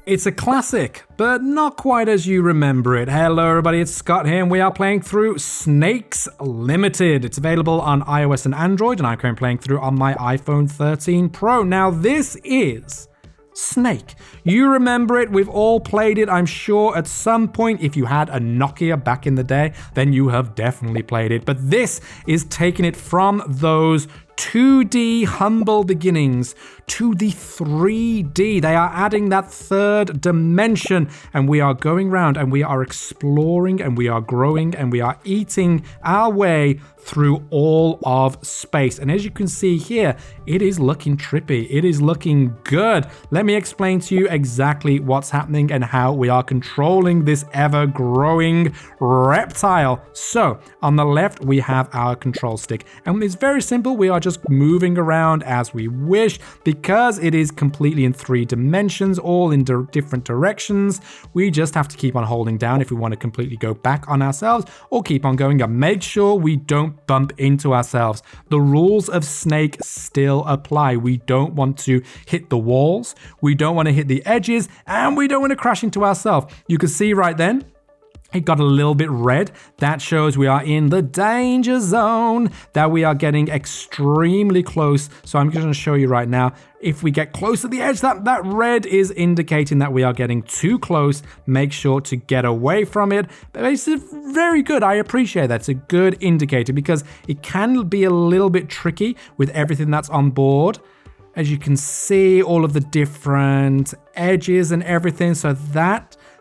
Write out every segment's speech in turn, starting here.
It's a classic, but not quite as you remember it. Hello everybody, it's Scott here, and we are playing through Snakes Limited. It's available on iOS and Android, and I'm currently playing through on my iPhone 13 Pro. Now this is Snake. You remember it, we've all played it, I'm sure at some point. If you had a Nokia back in the day, then you have definitely played it. But this is taking it from those 2D humble beginnings to the 3D. They are adding that third dimension, and we are going around and we are exploring and we are growing and we are eating our way through all of space. And as you can see here, it is looking trippy. It is looking good. Let me explain to you exactly what's happening and how we are controlling this ever-growing reptile. So on the left, we have our control stick, and it's very simple. We are just moving around as we wish because it is completely in 3 dimensions, all in different directions. We just have to keep on holding down if we want to completely go back on ourselves or keep on going up. Make sure we don't bump into ourselves. The rules of Snake still apply. We don't want to hit the walls, we don't want to hit the edges, and we don't want to crash into ourselves. You can see right then, it got a little bit red. That shows we are in the danger zone, that we are getting extremely close. So I'm going to show you right now. If we get close to the edge, that red is indicating that we are getting too close. Make sure to get away from it. But it's very good. I appreciate that. It's a good indicator because it can be a little bit tricky with everything that's on board. As you can see, all of the different edges and everything.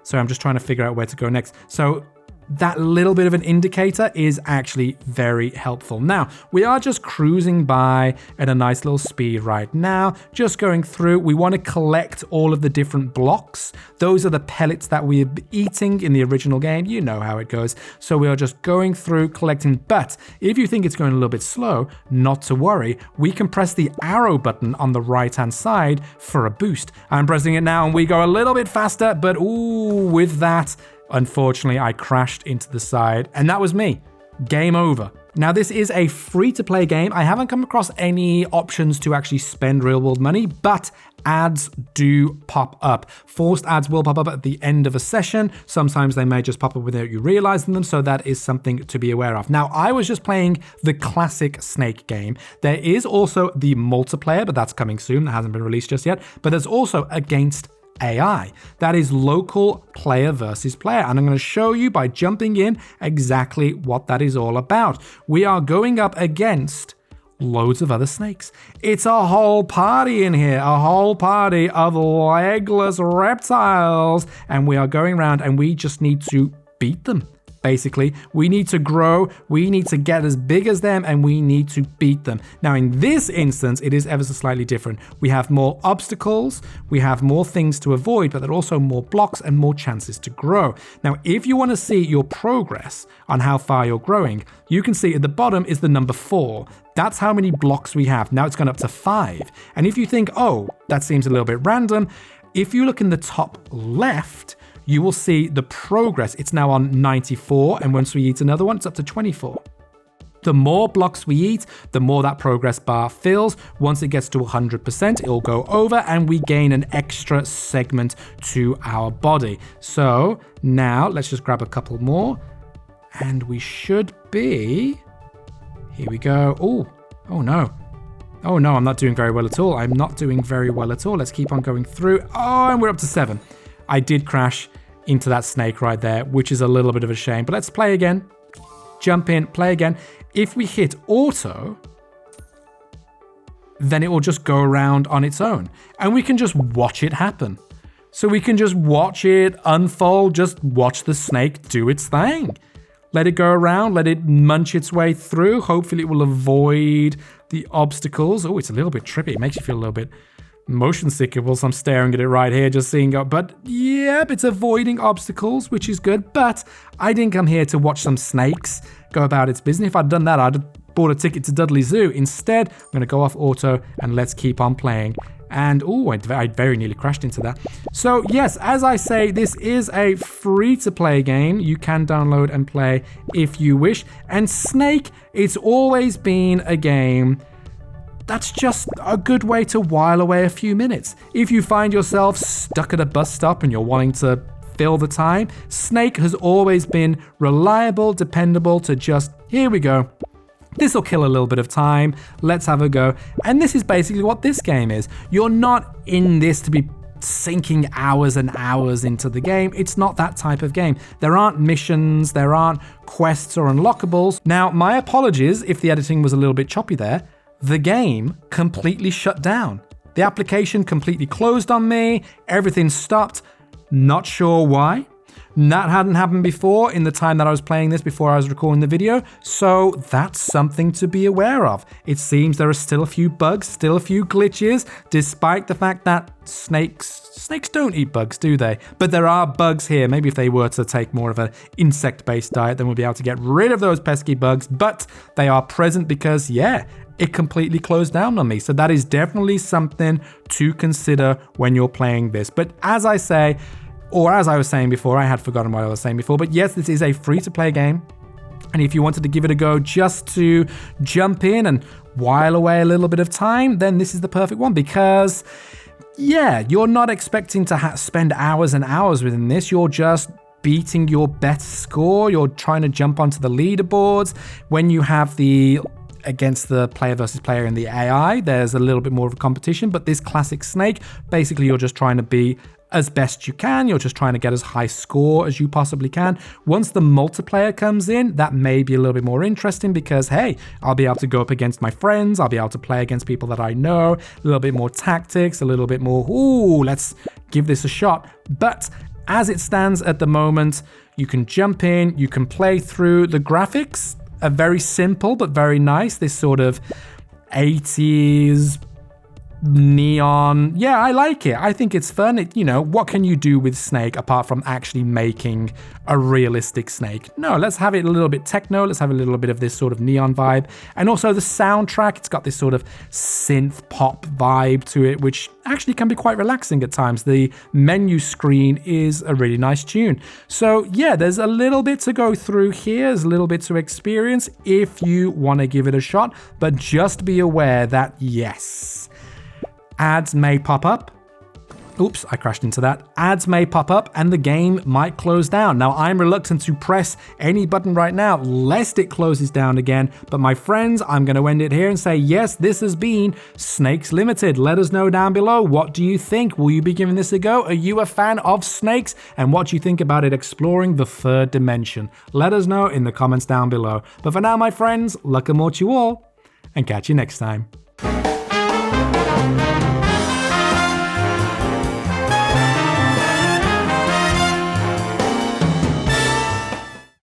So I'm just trying to figure out where to go next. So that little bit of an indicator is actually very helpful. Now, we are just cruising by at a nice little speed right now, just going through. We want to collect all of the different blocks. Those are the pellets that we're eating in the original game. You know how it goes. So we are just going through collecting. But if you think it's going a little bit slow, not to worry. We can press the arrow button on the right-hand side for a boost. I'm pressing it now and we go a little bit faster, but ooh, with that, unfortunately, I crashed into the side, and that was me. Game over. Now, this is a free-to-play game. I haven't come across any options to actually spend real-world money, but ads do pop up. Forced ads will pop up at the end of a session. Sometimes they may just pop up without you realizing them, so that is something to be aware of. Now, I was just playing the classic Snake game. There is also the multiplayer, but that's coming soon. That hasn't been released just yet. But there's also against AI. That is local player versus player. And I'm going to show you by jumping in exactly what that is all about. We are going up against loads of other snakes. It's a whole party in here, a whole party of legless reptiles. And we are going around and we just need to beat them. Basically, we need to grow, we need to get as big as them, and we need to beat them. Now, in this instance, it is ever so slightly different. We have more obstacles, we have more things to avoid, but there are also more blocks and more chances to grow. Now, if you want to see your progress on how far you're growing, you can see at the bottom is the number 4. That's how many blocks we have. Now it's gone up to 5. And if you think, oh, that seems a little bit random, if you look in the top left, you will see the progress. It's now on 94, and once we eat another one, it's up to 24. The more blocks we eat, the more that progress bar fills. Once it gets to 100%, it'll go over and we gain an extra segment to our body. So now let's just grab a couple more and we should be, here we go. Oh no. Oh no, I'm not doing very well at all. I'm not doing very well at all. Let's keep on going through. Oh, and we're up to 7. I did crash into that snake right there, which is a little bit of a shame. But let's play again. Jump in, play again. If we hit auto, then it will just go around on its own. And we can just watch it happen. So we can just watch it unfold, just watch the snake do its thing. Let it go around, let it munch its way through. Hopefully it will avoid the obstacles. Oh, it's a little bit trippy. It makes you feel a little bit motion sick whilst I'm staring at it right here, just seeing it. But yep, it's avoiding obstacles, which is good. But I didn't come here to watch some snakes go about its business. If I'd done that, I'd have bought a ticket to Dudley Zoo. Instead, I'm going to go off auto and let's keep on playing. And I very nearly crashed into that. So yes, as I say, this is a free-to-play game. You can download and play if you wish. And Snake, it's always been a game that's just a good way to while away a few minutes. If you find yourself stuck at a bus stop and you're wanting to fill the time, Snake has always been reliable, dependable to just, here we go. This will kill a little bit of time. Let's have a go. And this is basically what this game is. You're not in this to be sinking hours and hours into the game. It's not that type of game. There aren't missions, there aren't quests or unlockables. Now, my apologies if the editing was a little bit choppy there. The game completely shut down. The application completely closed on me. Everything stopped. Not sure why. That hadn't happened before in the time that I was playing this before I was recording the video, so that's something to be aware of. It seems there are still a few bugs, still a few glitches, despite the fact that snakes don't eat bugs, do they? But there are bugs here. Maybe if they were to take more of an insect-based diet, then we'll be able to get rid of those pesky bugs, but they are present because, yeah, it completely closed down on me. So that is definitely something to consider when you're playing this. But as I say, or as I was saying before, I had forgotten what I was saying before, but yes, this is a free-to-play game. And if you wanted to give it a go just to jump in and while away a little bit of time, then this is the perfect one because, yeah, you're not expecting to spend hours and hours within this. You're just beating your best score. You're trying to jump onto the leaderboards. When you have against the player versus player in the AI, there's a little bit more of a competition, but this classic Snake, basically you're just trying to be as best you can. You're just trying to get as high score as you possibly can. Once the multiplayer comes in, that may be a little bit more interesting because, hey, I'll be able to go up against my friends. I'll be able to play against people that I know. A little bit more tactics, a little bit more, ooh, let's give this a shot. But as it stands at the moment, you can jump in, you can play through. The graphics are very simple, but very nice. This sort of 80s neon. Yeah, I like it. I think it's fun. What can you do with Snake apart from actually making a realistic Snake? No, let's have it a little bit techno. Let's have a little bit of this sort of neon vibe. And also the soundtrack, it's got this sort of synth pop vibe to it, which actually can be quite relaxing at times. The menu screen is a really nice tune. So yeah, there's a little bit to go through here. There's a little bit to experience if you want to give it a shot, but just be aware that yes, ads may pop up. Oops, I crashed into that. Ads may pop up and the game might close down. Now, I'm reluctant to press any button right now lest it closes down again. But my friends, I'm going to end it here and say, yes, this has been Snakes Limited. Let us know down below. What do you think? Will you be giving this a go? Are you a fan of snakes? And what do you think about it exploring the third dimension? Let us know in the comments down below. But for now, my friends, luck and more to you all, and catch you next time.